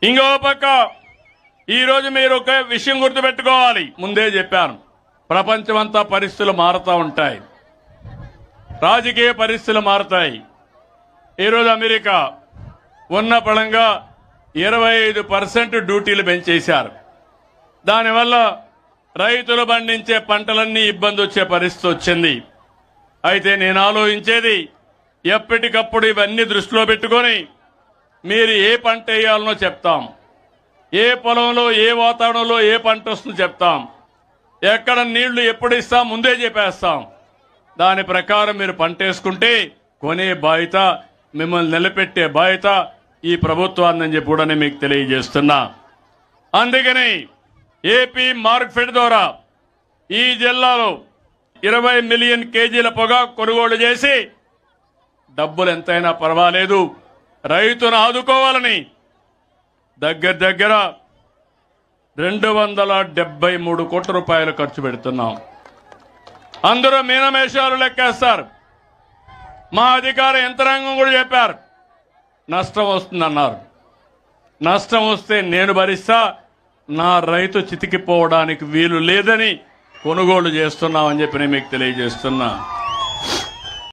ఇంకో పక్క ఈరోజు మీరు ఒక విషయం గుర్తుపెట్టుకోవాలి. ముందే చెప్పాను, ప్రపంచమంతా పరిస్థితులు మారుతూ ఉంటాయి, రాజకీయ పరిస్థితులు మారుతాయి. ఈరోజు అమెరికా ఉన్న పళంగా 25% డ్యూటీలు పెంచేశారు. దానివల్ల రైతులు పండించే పంటలన్నీ ఇబ్బంది వచ్చే పరిస్థితి వచ్చింది. అయితే నేను ఆలోచించేది, ఎప్పటికప్పుడు ఇవన్నీ దృష్టిలో పెట్టుకొని మీరు ఏ పంట వేయాలనో చెప్తాం, ఏ పొలంలో ఏ వాతావరణంలో ఏ పంట వస్తుందో చెప్తాం, ఎక్కడ నీళ్లు ఎప్పుడు ఇస్తాం ముందే చెప్పేస్తాం. దాని ప్రకారం మీరు పంట వేసుకుంటే కొనే బాధ్యత, మిమ్మల్ని నిలబెట్టే బాధ్యత ఈ ప్రభుత్వాన్ని చెప్పి కూడా మీకు తెలియజేస్తున్నా. అందుకని ఏపీ మార్కెట్ ద్వారా ఈ జిల్లాలో 20 మిలియన్ కేజీల పొగాకు కొనుగోలు చేసి డబ్బులు ఎంతైనా పర్వాలేదు రైతును ఆదుకోవాలని దగ్గర 273 కోట్ల రూపాయలు ఖర్చు పెడుతున్నాం. అందరూ మీనమేషాలు లెక్కేస్తారు. మా అధికార యంత్రాంగం కూడా చెప్పారు, నష్టం వస్తుందన్నారు. నష్టం వస్తే నేను భరిస్తా, నా రైతు చితికిపోవడానికి వీలు లేదని కొనుగోలు చేస్తున్నామని చెప్పి నేను మీకు తెలియజేస్తున్నా.